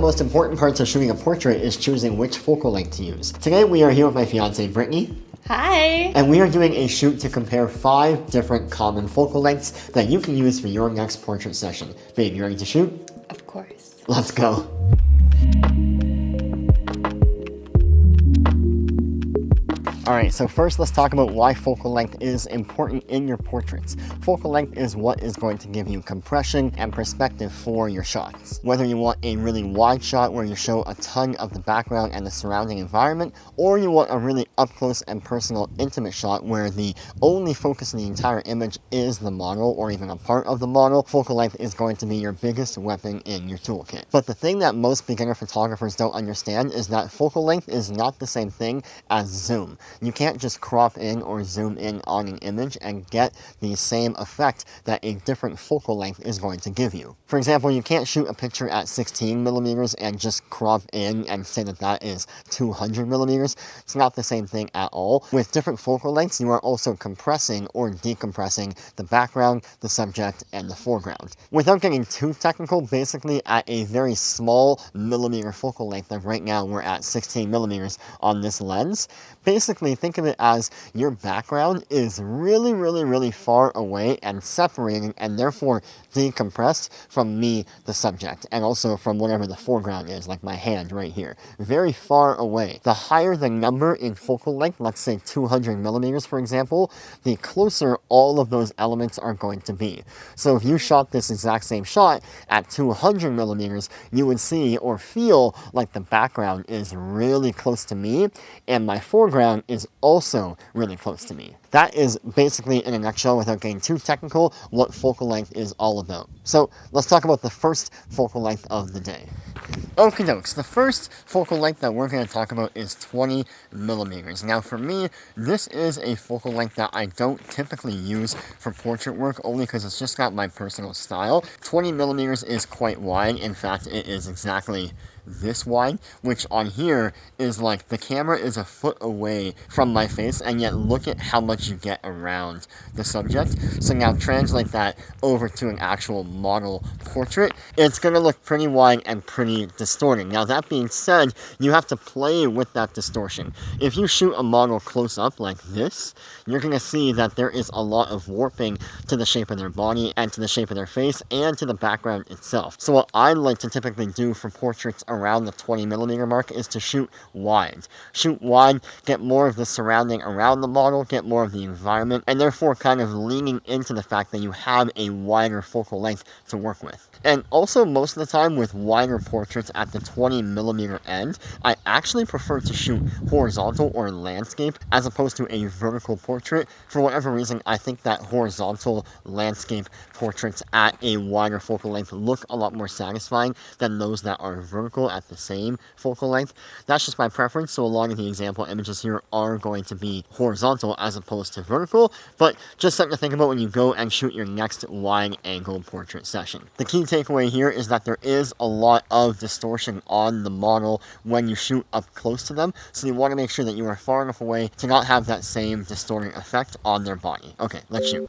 most important parts of shooting a portrait is choosing which focal length to use. Today we are here with my fiance Brittany. Hi! And we are doing a shoot to compare 5 different common focal lengths that you can use for your next portrait session. Babe, you ready to shoot? Of course. Let's go. Alright, so first let's talk about why focal length is important in your portraits. Focal length is what is going to give you compression and perspective for your shots. Whether you want a really wide shot where you show a ton of the background and the surrounding environment, or you want a really up close and personal intimate shot where the only focus in the entire image is the model or even a part of the model, focal length is going to be your biggest weapon in your toolkit. But the thing that most beginner photographers don't understand is that focal length is not the same thing as zoom. You can't just crop in or zoom in on an image and get the same effect that a different focal length is going to give you. For example, you can't shoot a picture at 16 millimeters and just crop in and say that that is 200 millimeters. It's not the same thing at all. With different focal lengths, you are also compressing or decompressing the background, the subject, and the foreground. Without getting too technical, basically at a very small millimeter focal length, like right now we're at 16 millimeters on this lens, basically think of it as your background is really far away and separating and therefore decompressed from me, the subject, and also from whatever the foreground is, like my hand right here. Very far away. The higher the number in focal length, let's say 200 millimeters for example, the closer all of those elements are going to be. So if you shot this exact same shot at 200 millimeters, you would see or feel like the background is really close to me and my foreground is also really close to me. That is basically, in a nutshell, without getting too technical, what focal length is all about. So let's talk about the first focal length of the day. Okie dokes, the first focal length that we're going to talk about is 20 millimeters. Now for me, this is a focal length that I don't typically use for portrait work only because it's just not my personal style. 20 millimeters is quite wide. In fact, it is exactly this wide, which on here is like the camera is a foot away from my face, and yet look at how much you get around the subject. So now translate that over to an actual model portrait. It's going to look pretty wide and pretty distorting. Now that being said, you have to play with that distortion. If you shoot a model close up like this, you're going to see that there is a lot of warping to the shape of their body and to the shape of their face and to the background itself. So what I like to typically do for portraits around the 20 millimeter mark is to shoot wide. Shoot wide, get more of the surrounding around the model, get more of the environment, and therefore kind of leaning into the fact that you have a wider focal length to work with. And also most of the time with wider portraits at the 20 millimeter end, I actually prefer to shoot horizontal or landscape as opposed to a vertical portrait. For whatever reason, I think that horizontal landscape portraits at a wider focal length look a lot more satisfying than those that are vertical at the same focal length. That's just my preference, so a lot of the example images here are going to be horizontal as opposed to vertical, but just something to think about when you go and shoot your next wide angle portrait session. The key takeaway here is that there is a lot of distortion on the model when you shoot up close to them, so you want to make sure that you are far enough away to not have that same distorting effect on their body. Okay, let's shoot.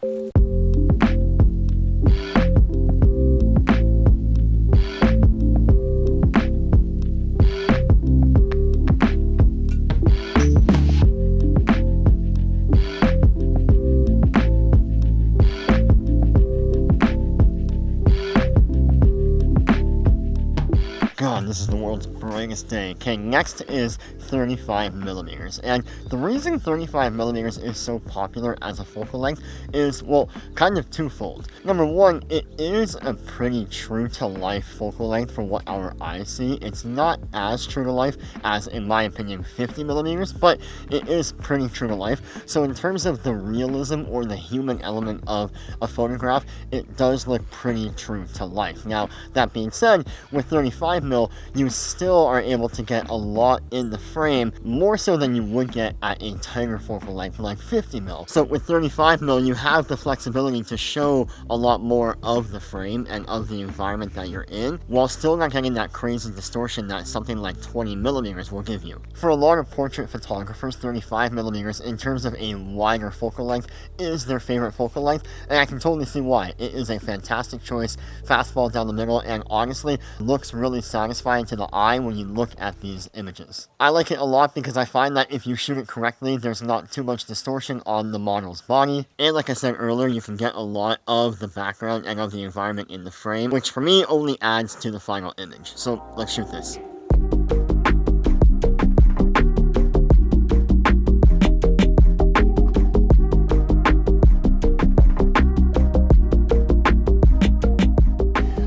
God, this is the world's brightest day. Okay, next is 35 millimeters. And the reason 35 millimeters is so popular as a focal length is, well, kind of twofold. Number one, it is a pretty true to life focal length for what our eyes see. It's not as true to life as, in my opinion, 50 millimeters, but it is pretty true to life. So in terms of the realism or the human element of a photograph, it does look pretty true to life. Now, that being said, with 35 mil, you still are able to get a lot in the frame, more so than you would get at a tighter focal length like 50 mil. So with 35 mil, you have the flexibility to show a lot more of the frame and of the environment that you're in, while still not getting that crazy distortion that something like 20 millimeters will give you. For a lot of portrait photographers, 35 millimeters in terms of a wider focal length is their favorite focal length, and I can totally see why. It is a fantastic choice, fastball down the middle, and honestly looks really satisfying satisfying to the eye when you look at these images. I like it a lot because I find that if you shoot it correctly, there's not too much distortion on the model's body. And like I said earlier, you can get a lot of the background and of the environment in the frame, which for me only adds to the final image. So let's shoot this.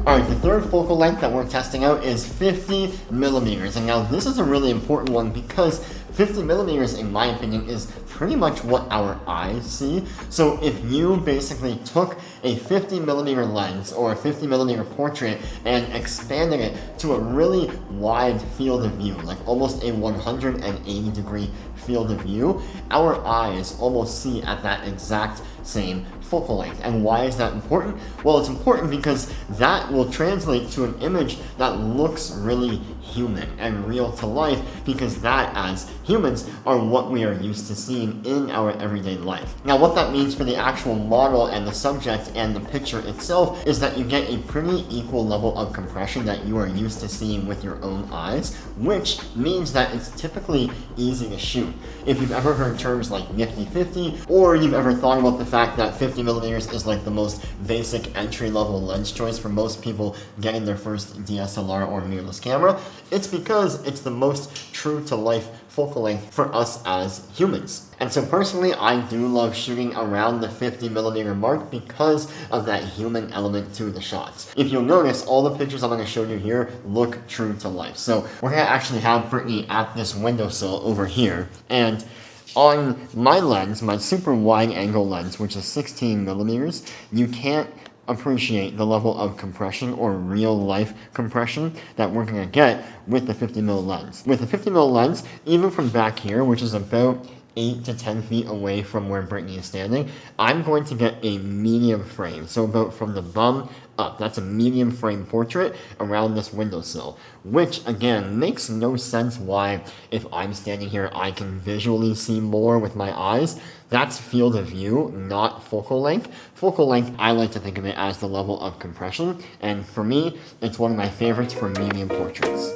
Alright, the third focal length that we're testing out is 50 millimeters. And now this is a really important one because 50 millimeters, in my opinion, is pretty much what our eyes see. So if you basically took a 50 millimeter lens or a 50 millimeter portrait and expanded it to a really wide field of view, like almost a 180 degree field of view, our eyes almost see at that exact same focal length. And why is that important? Well, it's important because that will translate to an image that looks really human and real to life, because that, as humans, are what we are used to seeing in our everyday life. Now, what that means for the actual model and the subject and the picture itself is that you get a pretty equal level of compression that you are used to seeing with your own eyes, which means that it's typically easy to shoot. If you've ever heard terms like nifty-50, or you've ever thought about the fact that 50 millimeters is like the most basic entry-level lens choice for most people getting their first DSLR or mirrorless camera, it's because it's the most true-to-life focal length for us as humans. And so personally, I do love shooting around the 50 millimeter mark because of that human element to the shots. If you'll notice, all the pictures I'm going to show you here look true to life. So we're going to actually have Brittany at this windowsill over here, and on my lens, my super wide angle lens, which is 16 millimeters, you can't appreciate the level of compression or real life compression that we're going to get with the 50mm lens. With the 50mm lens, even from back here, which is about 8 to 10 feet away from where Brittany is standing, I'm going to get a medium frame. So about from the bum up. That's a medium frame portrait around this windowsill, which again makes no sense why, if I'm standing here, I can visually see more with my eyes. That's field of view, not focal length. Focal length, I like to think of it as the level of compression, and for me, it's one of my favorites for medium portraits.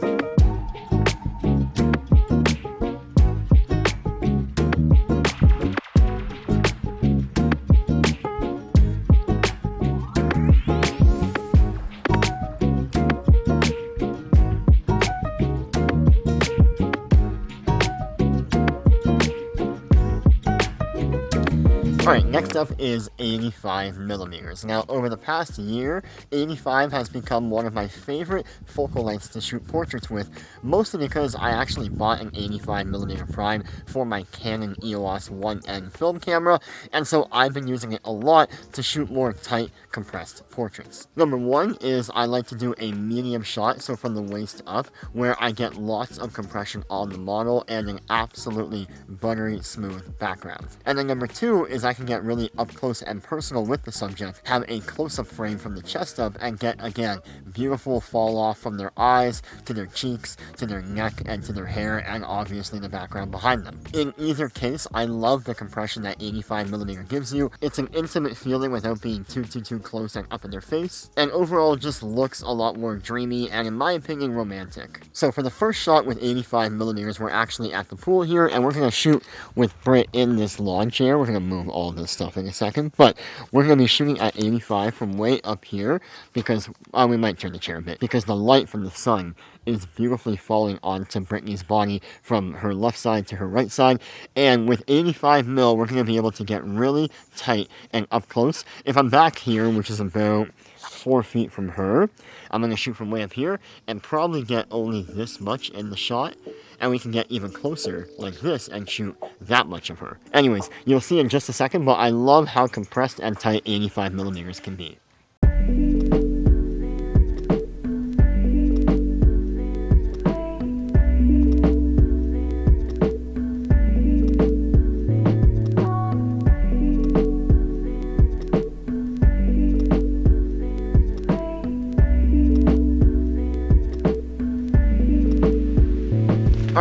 Alright, next up is 85 millimeters. Now, over the past year, 85 has become one of my favorite focal lengths to shoot portraits with, mostly because I actually bought an 85 millimeter prime for my Canon EOS 1N film camera, and so I've been using it a lot to shoot more tight, compressed portraits. Number one is I like to do a medium shot, so from the waist up, where I get lots of compression on the model and an absolutely buttery smooth background. And then number two is I can get really up close and personal with the subject, have a close-up frame from the chest up, and get, again, beautiful fall off from their eyes, to their cheeks, to their neck, and to their hair, and obviously the background behind them. In either case, I love the compression that 85 millimeter gives you. It's an intimate feeling without being too close and up in their face, and overall just looks a lot more dreamy and, in my opinion, romantic. So for the first shot with 85 millimeters, we're actually at the pool here, and we're going to shoot with Britt in this lawn chair. We're going to move all of this stuff in a second, but we're going to be shooting at 85 from way up here because we might turn the chair a bit because the light from the sun is beautifully falling onto Brittany's body from her left side to her right side, and with 85 mil we're going to be able to get really tight and up close. If I'm back here, which is about 4 feet from her, I'm going to shoot from way up here and probably get only this much in the shot, and we can get even closer like this and shoot that much of her. Anyways, you'll see in just a second, but I love how compressed and tight 85 millimeters can be.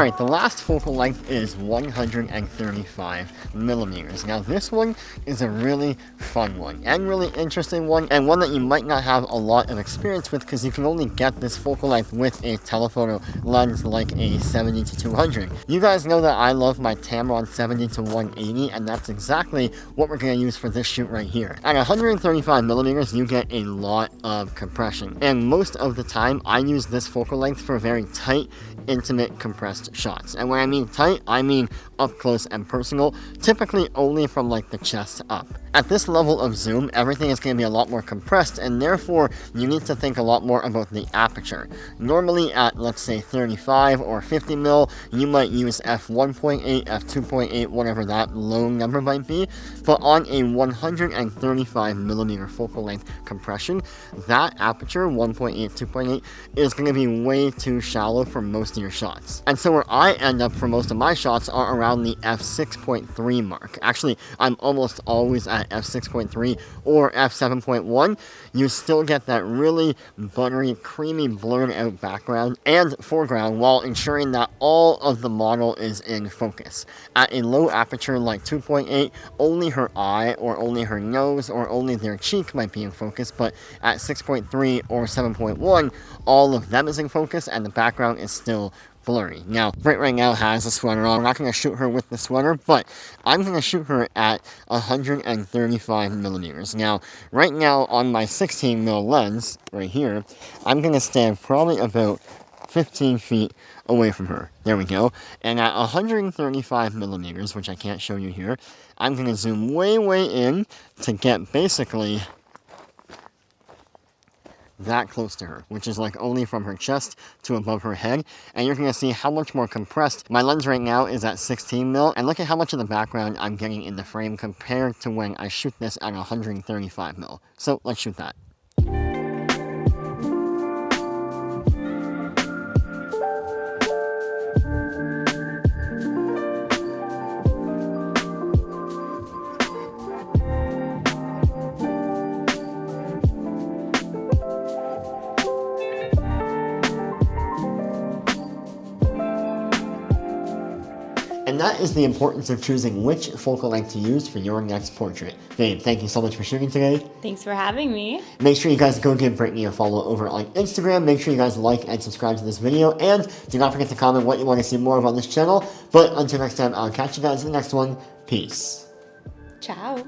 Alright, the last focal length is 135 millimeters. Now this one is a really fun one and really interesting one, and one that you might not have a lot of experience with because you can only get this focal length with a telephoto lens like a 70 to 200. You guys know that I love my Tamron 70 to 180, and that's exactly what we're going to use for this shoot right here. At 135 millimeters, you get a lot of compression, and most of the time I use this focal length for very tight, intimate, compressed shots. And when I mean tight, I mean up close and personal, typically only from like the chest up. At this level of zoom, everything is going to be a lot more compressed, and therefore you need to think a lot more about the aperture. Normally at, let's say, 35 or 50 mil, you might use f1.8, f2.8, whatever that low number might be, but on a 135 millimeter focal length compression, that aperture, 1.8, 2.8, is going to be way too shallow for most of your shots. And so where I end up for most of my shots are around the f6.3 mark. Actually, I'm almost always at f6.3 or f7.1. You still get that really buttery, creamy, blurred out background and foreground while ensuring that all of the model is in focus. At a low aperture like 2.8, only her eye or only her nose or only their cheek might be in focus, but at 6.3 or 7.1, all of them is in focus and the background is still blurry. Now, Britt right now has a sweater on. We're not going to shoot her with the sweater, but I'm going to shoot her at 135 millimeters. Now, right now on my 16 mil lens, right here, I'm going to stand probably about 15 feet away from her. There we go. And at 135 millimeters, which I can't show you here, I'm going to zoom way, way in to get basically that close to her, which is like only from her chest to above her head, and you're going to see how much more compressed my lens right now is at 16 mil, and look at how much of the background I'm getting in the frame compared to when I shoot this at 135 mil. So let's shoot that. And that is the importance of choosing which focal length to use for your next portrait. Babe, thank you so much for shooting today. Thanks for having me. Make sure you guys go give Brittany a follow over on Instagram. Make sure you guys like and subscribe to this video. And do not forget to comment what you want to see more of on this channel. But until next time, I'll catch you guys in the next one. Peace. Ciao.